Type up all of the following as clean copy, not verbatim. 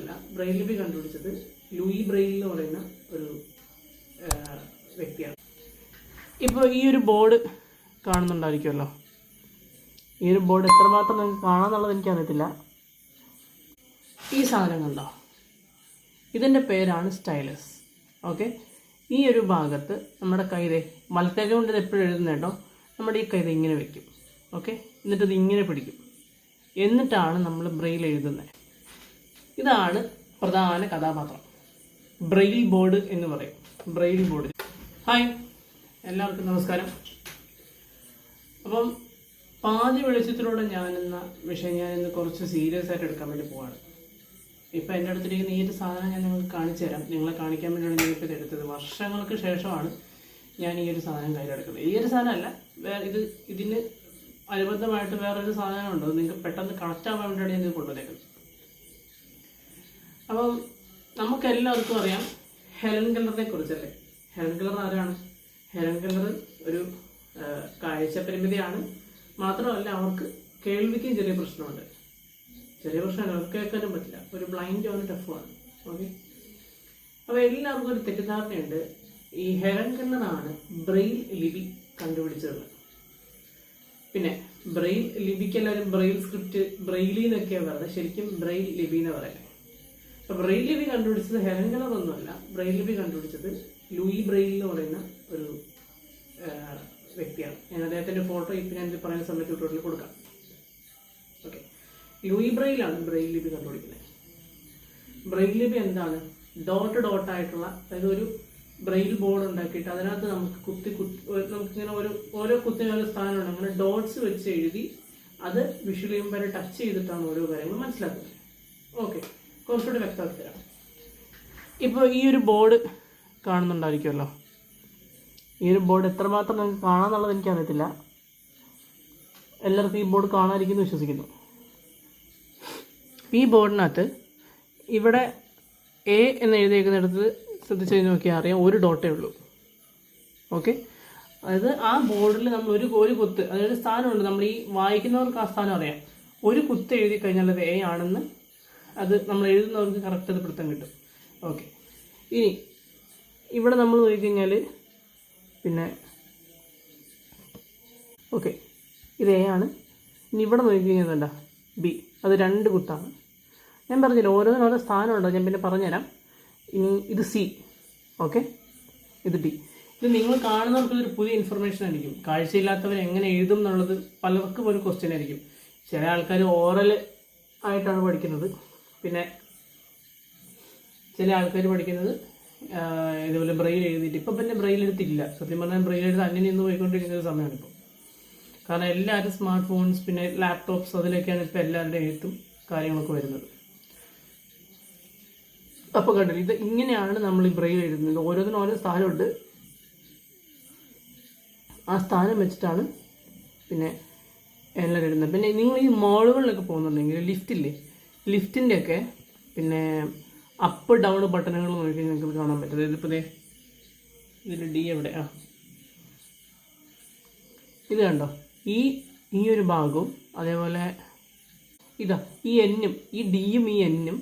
ഒന്നുമല്ല, ബ്രെയിൽ ലിപി കണ്ടുപിടിച്ചത് ലൂയി ബ്രെയിൽ എന്ന് പറയുന്ന ഒരു വ്യക്തിയാണ്. ഇപ്പോൾ ഈ ഒരു ബോർഡ് കാണുന്നുണ്ടായിരിക്കുമല്ലോ. ഈ ഒരു ബോർഡ് എത്രമാത്രം നിങ്ങൾക്ക് കാണാമെന്നുള്ളത് എനിക്കറിയത്തില്ല. ഈ സാധനം കണ്ടോ, ഇതിൻ്റെ പേരാണ് സ്റ്റൈലസ്. ഓക്കെ, ഈ ഒരു ഭാഗത്ത് നമ്മുടെ കൈതേ വലത്തേക്ക കൊണ്ട് ഇത് എപ്പോഴും എഴുതുന്ന കേട്ടോ, നമ്മുടെ ഈ കൈത ഇങ്ങനെ വെക്കും. ഓക്കെ, എന്നിട്ട് ഇത് ഇങ്ങനെ പിടിക്കും, എന്നിട്ടാണ് നമ്മൾ ബ്രെയിൽ എഴുതുന്നത്. ഇതാണ് പ്രധാന കഥാപാത്രം, ബ്രെയിൽ ബോർഡ് എന്ന് പറയും. Braille board. ഹായ്, എല്ലാവർക്കും നമസ്കാരം. അപ്പം പാതി വെളിച്ചത്തിലൂടെ ഞാനെന്ന വിഷയം ഞാനിന്ന് കുറച്ച് സീരിയസ് ആയിട്ട് എടുക്കാൻ വേണ്ടി പോവാണ്. ഇപ്പം എൻ്റെ അടുത്തിരിക്കുന്ന ഈ ഒരു സാധനം ഞാൻ നിങ്ങൾക്ക് കാണിച്ചു തരാം. നിങ്ങളെ കാണിക്കാൻ വേണ്ടിയാണ് ഞാനിപ്പോൾ ഇത് എടുത്തത്. വർഷങ്ങൾക്ക് ശേഷമാണ് ഞാൻ ഈ ഒരു സാധനം കയ്യിലെടുക്കുന്നത്. ഈ ഒരു സാധനമല്ല, ഇതിന് അനുബന്ധമായിട്ട് വേറൊരു സാധനമുണ്ട്. നിങ്ങൾക്ക് പെട്ടെന്ന് കണക്റ്റ് ആവാൻ വേണ്ടിയാണ് ഞാൻ ഇത് കൊണ്ടുവന്നേക്കുന്നത്. അപ്പം നമുക്കെല്ലാവർക്കും അറിയാം ഹെലൻ കെല്ലറിനെ കുറിച്ചല്ലേ. ഹെലൻ കെല്ലർ ആരാണ്? ഹെലൻ കെല്ലർ ഒരു കാഴ്ച പരിമിതിയാണ്. മാത്രമല്ല അവർക്ക് കേൾവിക്കും ചെറിയ പ്രശ്നമുണ്ട്. ചെറിയ പ്രശ്നമല്ല, അവർക്ക് കേൾക്കാനും പറ്റില്ല. ഒരു ബ്ലൈൻഡ് ഒരു ടഫാണ്. ഓക്കെ, അപ്പോൾ എല്ലാവർക്കും ഒരു തെറ്റിദ്ധാരണയുണ്ട്, ഈ ഹെലൻ കെല്ലറാണ് ബ്രെയിൽ ലിപി കണ്ടുപിടിച്ചത്. പിന്നെ ബ്രെയിൽ ലിപിക്ക് എല്ലാവരും ബ്രെയിൽ സ്ക്രിപ്റ്റ് ബ്രെയിലി എന്നൊക്കെയാണ് പറയുന്നത്. ശരിക്കും ബ്രെയിൽ ലിപി എന്ന് പറയുന്നത്. അപ്പോൾ ബ്രെയിൽ ലിപി കണ്ടുപിടിച്ചത് ഹെലൻ കെല്ലർ ഒന്നുമല്ല. ബ്രെയിൽ ലിപി കണ്ടുപിടിച്ചത് ലൂയി ബ്രെയിൽ എന്ന് പറയുന്ന ഒരു വ്യക്തിയാണ്. ഞാൻ അദ്ദേഹത്തിൻ്റെ ഫോട്ടോ ഇപ്പം ഞാൻ പറയുന്ന സമയത്ത് ട്യൂട്ടോറിയൽ കൊടുക്കാം. ഓക്കെ, ലൂയി ബ്രെയിലാണ് ബ്രെയിൽ ലിപി കണ്ടുപിടിക്കുന്നത്. ബ്രെയിൽ ലിപി എന്താണ്? ഡോട്ടായിട്ടുള്ള, അതായത് ഒരു ബ്രെയിൽ ബോർഡ് ഉണ്ടാക്കിയിട്ട് അതിനകത്ത് നമുക്ക് നമുക്കിങ്ങനെ ഓരോ കുത്തിന് ഓരോ സ്ഥാനമുണ്ട്. അങ്ങനെ ഡോട്ട്സ് വെച്ച് എഴുതി അത് വിഷ്വൽ ചെയ്യുമ്പോൾ വരെ ടച്ച് ചെയ്തിട്ടാണ് ഓരോ കാര്യങ്ങളും മനസ്സിലാക്കുന്നത്. ഓക്കെ, കുറച്ചുകൂടി വ്യക്തമാക്കി തരാം. ഇപ്പോൾ ഈ ഒരു ബോർഡ് കാണുന്നുണ്ടായിരിക്കുമല്ലോ. ഈ ഒരു ബോർഡ് എത്രമാത്രം നിങ്ങൾക്ക് കാണാമെന്നുള്ളത് എനിക്കറിയത്തില്ല. എല്ലാവർക്കും ഈ ബോർഡ് കാണാതിരിക്കുന്നു വിശ്വസിക്കുന്നു. ഈ ബോർഡിനകത്ത് ഇവിടെ എ എന്ന് എഴുതിയേക്കുന്നിടത്ത് ശ്രദ്ധിച്ച് നോക്കിയാൽ അറിയാം, ഒരു ഡോട്ടേ ഉള്ളൂ. ഓക്കെ, അതായത് ആ ബോർഡിൽ നമ്മൾ ഒരു കുത്ത്, അതായത് സ്ഥാനമുണ്ട്. നമ്മൾ ഈ വായിക്കുന്നവർക്ക് ആ സ്ഥാനം അറിയാം. ഒരു കുത്ത് എഴുതി കഴിഞ്ഞാൽ അത് എ ആണെന്ന് അത് നമ്മൾ എഴുതുന്നവർക്ക് കറക്റ്റ് അത് പിടുത്തം കിട്ടും. ഓക്കെ, ഇനി ഇവിടെ നമ്മൾ നോക്കിക്കഴിഞ്ഞാൽ പിന്നെ ഓക്കെ ഇത് എ ആണ്. ഇനി ഇവിടെ നോക്കിക്കഴിഞ്ഞാൽ എന്താ ബി, അത് 2 കുത്താണ്. ഞാൻ പറഞ്ഞില്ല ഓരോന്നിനും ഓരോ സ്ഥാനമുണ്ടോ, ഞാൻ പിന്നെ പറഞ്ഞുതരാം. ഇനി ഇത് സി. ഓക്കെ, ഇത് ഡി. ഇത് നിങ്ങൾ കാണുന്നവർക്ക് ഒരു പുതിയ ഇൻഫർമേഷൻ ആയിരിക്കും. കാഴ്ചയില്ലാത്തവർ എങ്ങനെ എഴുതും എന്നുള്ളത് പലർക്കും ഒരു ക്വസ്റ്റ്യൻ ആയിരിക്കും. ചില ആൾക്കാർ ഓറൽ ആയിട്ടാണ് പഠിക്കുന്നത്, പിന്നെ ചില ആൾക്കാർ പഠിക്കുന്നത് ഇതുപോലെ ബ്രെയിൽ എഴുതിയിട്ട്. ഇപ്പം പിന്നെ ബ്രെയിൽ എഴുത്തില്ല. സത്യം പറഞ്ഞാൽ ബ്രെയിൽ എഴുതി അന്യം നിന്ന് പോയിക്കൊണ്ടിരിക്കുന്ന ഒരു സമയമാണ് ഇപ്പോൾ. കാരണം എല്ലാവരും സ്മാർട്ട് ഫോൺസ് പിന്നെ ലാപ്ടോപ്സ് അതിലൊക്കെയാണ് ഇപ്പോൾ എല്ലാവരുടെയും എഴുത്തും കാര്യങ്ങളൊക്കെ വരുന്നത്. അപ്പോൾ കണ്ടില്ല, ഇത് ഇങ്ങനെയാണ് നമ്മൾ ഈ ബ്രെയിൽ എഴുതുന്നത്. ഓരോന്നിനും ഓരോ സ്ഥാനമുണ്ട്. ആ സ്ഥാനം വെച്ചിട്ടാണ് പിന്നെ എല്ലാവരും എഴുതുന്നത്. പിന്നെ നിങ്ങൾ ഈ മോളുകളിലൊക്കെ പോകുന്നുണ്ടെങ്കിൽ ലിഫ്റ്റില്ലേ, ലിഫ്റ്റിൻ്റെയൊക്കെ പിന്നെ അപ്പ് ഡൗൺ ബട്ടണുകൾ നോക്കി നിങ്ങൾക്ക് കാണാൻ പറ്റും. ഇതിപ്പോൾ ഇതിൽ ഡി എവിടെ? ഇത് കണ്ടോ, ഈ ഒരു ഭാഗവും അതേപോലെ ഇതാ ഈ എന്നും, ഈ ഡിയും ഈ എന്നും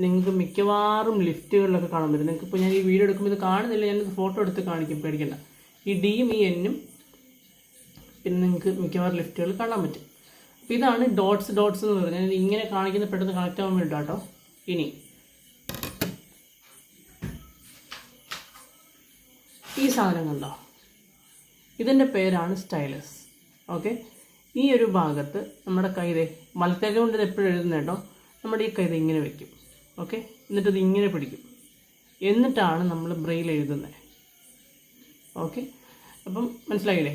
നിങ്ങൾക്ക് മിക്കവാറും ലിഫ്റ്റുകളിലൊക്കെ കാണാൻ പറ്റും. നിങ്ങൾക്കിപ്പോൾ ഞാൻ ഈ വീഡിയോ എടുക്കുമ്പോൾ ഇത് കാണുന്നില്ല, ഞാനിത് ഫോട്ടോ എടുത്ത് കാണിക്കും, പേടിക്കണ്ട. ഈ ഡിയും ഈ എന്നും പിന്നെ നിങ്ങൾക്ക് മിക്കവാറും ലിഫ്റ്റുകൾ കാണാൻ പറ്റും. അപ്പോൾ ഇതാണ് ഡോട്ട്സ് എന്ന് പറഞ്ഞാൽ ഞാൻ ഇങ്ങനെ കാണിക്കുന്ന പെട്ടെന്ന് കണക്റ്റ് ആവാൻ വേണ്ടി കേട്ടോ. ഇനി ഈ സാധനം കണ്ടോ, ഇതിൻ്റെ പേരാണ് സ്റ്റൈലസ്. ഓക്കെ, ഈ ഒരു ഭാഗത്ത് നമ്മുടെ കൈതേ വലത്തേക്ക കൊണ്ട് ഇത് എപ്പോഴും എഴുതുന്ന കേട്ടോ, നമ്മുടെ ഈ കൈത ഇങ്ങനെ വെക്കും. ഓക്കെ, എന്നിട്ട് ഇത് ഇങ്ങനെ പിടിക്കും, എന്നിട്ടാണ് നമ്മൾ ബ്രെയിൽ എഴുതുന്നത്. ഓക്കെ, അപ്പം മനസ്സിലായില്ലേ?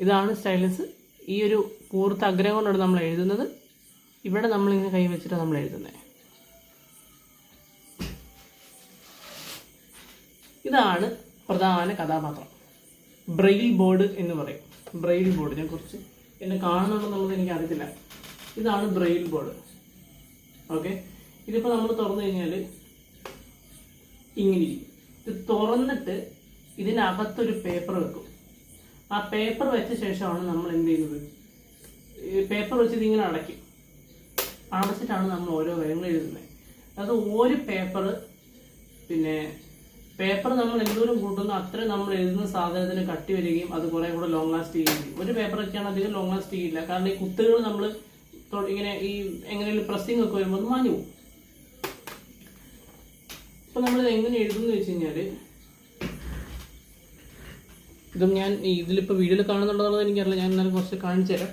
ഇതാണ് സ്റ്റൈലസ്. ഈ ഒരു കൂർത്ത അഗ്രം കൊണ്ടാണ് നമ്മൾ എഴുതുന്നത്. ഇവിടെ നമ്മളിങ്ങനെ കൈ വെച്ചിട്ടാണ് നമ്മൾ എഴുതുന്നത്. ഇതാണ് പ്രധാന കഥാപാത്രം, ബ്രെയിൽ ബോർഡ് എന്ന് പറയും. ബ്രെയിൽ ബോർഡിനെ കുറിച്ച് എന്നെ കാണുന്നുണ്ടെന്നുള്ളത് എനിക്ക് അറിയത്തില്ല. ഇതാണ് ബ്രെയിൽ ബോർഡ്. ഓക്കെ, ഇതിപ്പോൾ നമ്മൾ തുറന്നു കഴിഞ്ഞാൽ ഇങ്ങനെ ഇരിക്കും. ഇത് തുറന്നിട്ട് ഇതിനകത്തൊരു പേപ്പർ വെക്കും. ആ പേപ്പർ വെച്ച ശേഷമാണ് നമ്മൾ എന്ത് ചെയ്യുന്നത്, പേപ്പർ വെച്ച് ഇതിങ്ങനെ അടയ്ക്കും. അടച്ചിട്ടാണ് നമ്മൾ ഓരോ കാര്യങ്ങൾ എഴുതുന്നത്. അത് ഒരു പേപ്പർ, പിന്നെ പേപ്പർ നമ്മൾ എന്തോരം കൂട്ടുന്നു അത്രയും നമ്മൾ എഴുതുന്ന സാധനത്തിന് കട്ടി വരികയും അത് കുറെ കൂടെ ലോങ് ലാസ്റ്റ് ചെയ്യുകയും. ഒരു പേപ്പറൊക്കെയാണ് അധികം ലോങ് ലാസ്റ്റ് ചെയ്യില്ല, കാരണം ഈ കുത്തുകൾ നമ്മൾ ഇങ്ങനെ ഈ എങ്ങനെയും പ്രസ്സിംഗ് ഒക്കെ വരുമ്പോൾ അത് മാഞ്ഞു പോകും. അപ്പൊ നമ്മളിത് എങ്ങനെ എഴുതുമെന്ന് വെച്ച് കഴിഞ്ഞാല്, ഇതും ഞാൻ ഇതിലിപ്പോൾ വീഡിയോയിൽ കാണുന്നുണ്ടെന്നുള്ളത് എനിക്കറിയില്ല, ഞാൻ എന്നാലും കുറച്ച് കാണിച്ചു തരാം.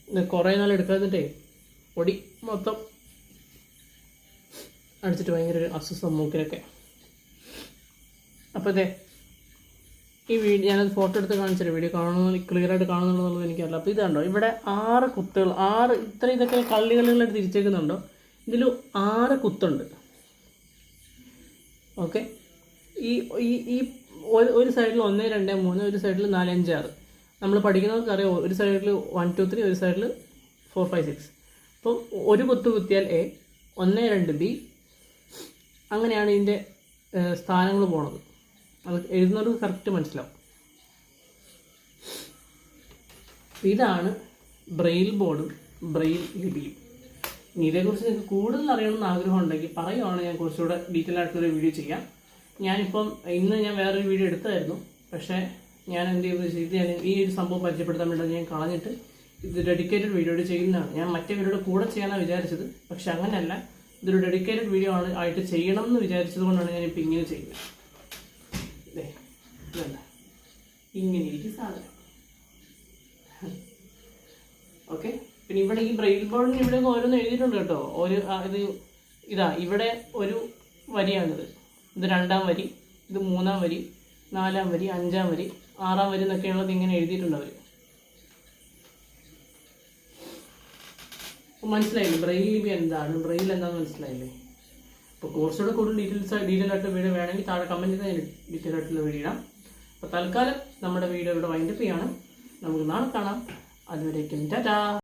ഇത് കുറേ നാൾ എടുക്കാതിട്ടേ പൊടി മൊത്തം അടിച്ചിട്ട് ഭയങ്കര ഒരു അസ്വസ്ഥ മൂക്കിലൊക്കെ. അപ്പോൾ അതെ ഈ വീഡിയോ ഞാനത് ഫോട്ടോ എടുത്ത് കാണിച്ചില്ല, വീഡിയോ കാണുന്ന ക്ലിയർ ആയിട്ട് കാണുന്നുണ്ടെന്നുള്ളത് എനിക്കറിയില്ല. അപ്പോൾ ഇതുണ്ടോ, ഇവിടെ 6 കുത്തുകൾ, 6 ഇതൊക്കെ കള്ളികളിലായിട്ട് തിരിച്ചേക്കുന്നുണ്ടോ, ഇതിൽ 6 കുത്തുണ്ട്. ഓക്കെ, ഈ ഈ ഒരു സൈഡിൽ 1, 2, 3, ഒരു സൈഡിൽ 4, 5, 6. നമ്മൾ പഠിക്കുന്നവർക്ക് അറിയാം, ഒരു സൈഡിൽ 1, 2, 3, ഒരു സൈഡിൽ 4, 5, 6. അപ്പോൾ ഒരു കുത്ത് കുത്തിയാൽ A, 1, 2 B, അങ്ങനെയാണ് ഇതിൻ്റെ സ്ഥാനങ്ങൾ പോണത്. അത് എഴുതുന്നവർക്ക് കറക്റ്റ് മനസ്സിലാവും. ഇതാണ് ബ്രെയിൽ ബോർഡും ബ്രെയിൽ ലിപിയും. ഇതേക്കുറിച്ച് നിങ്ങൾക്ക് കൂടുതൽ അറിയണമെന്ന് ആഗ്രഹം ഉണ്ടെങ്കിൽ പറയുവാണ്, ഞാൻ കുറച്ചുകൂടെ ഡീറ്റെയിൽ ആയിട്ടുള്ളൊരു വീഡിയോ ചെയ്യാം. ഞാനിപ്പം ഇന്ന് ഞാൻ വേറൊരു വീഡിയോ എടുത്തായിരുന്നു, പക്ഷേ ഞാൻ എന്ത് ചെയ്തെന്ന് വെച്ചാൽ ഞാൻ ഈ ഒരു സംഭവം പരിചയപ്പെടുത്താൻ വേണ്ടി ഞാൻ കളഞ്ഞിട്ട് ഇത് ഡെഡിക്കേറ്റഡ് വീഡിയോ ചെയ്യുന്നതാണ്. ഞാൻ മറ്റേ വീഡിയോയുടെ കൂടെ ചെയ്യാനാണ് വിചാരിച്ചത്, പക്ഷെ അങ്ങനെയല്ല, ഇതൊരു ഡെഡിക്കേറ്റഡ് വീഡിയോ ആയിട്ട് ചെയ്യണം എന്ന് വിചാരിച്ചത് കൊണ്ടാണ് ഞാനിപ്പോൾ ഇങ്ങനെ ചെയ്യുന്നത്. ഇങ്ങനെ ഇരിക്കും സാധനം. ഓക്കെ, പിന്നെ ഇവിടെ ഈ ബ്രെയിൽ ബോർഡിന് ഇവിടെ ഓരോന്ന് എഴുതിയിട്ടുണ്ട് കേട്ടോ. ഇത് ഇതാ, ഇവിടെ ഒരു വരിയാണിത്, ഇത് 2ാം വരി, ഇത് 3ാം വരി, 4ാം വരി, 5ാം വരി, 6ാം വരി എന്നൊക്കെയുള്ളത് ഇങ്ങനെ എഴുതിയിട്ടുണ്ട് അവർ. മനസ്സിലായില്ലേ ബ്രെയിൽ ലിപി എന്താണ്, ബ്രെയിൽ എന്താണെന്ന് മനസ്സിലായില്ലേ? അപ്പോൾ കുറച്ചുകൂടെ കൂടുതൽ ഡീറ്റെയിൽ ആയിട്ട് വീഡിയോ വേണമെങ്കിൽ താഴെ കമൻറ്റ് ചെയ്താൽ ഡീറ്റെയിൽ ആയിട്ടുള്ള വീഡിയോ ഇടാം. അപ്പോൾ തൽക്കാലം നമ്മുടെ വീഡിയോ ഇവിടെ വൈൻഡപ്പ് ചെയ്യണം. നമുക്ക് നാളെ കാണാം. അതുവരേക്കും ടാറ്റാ.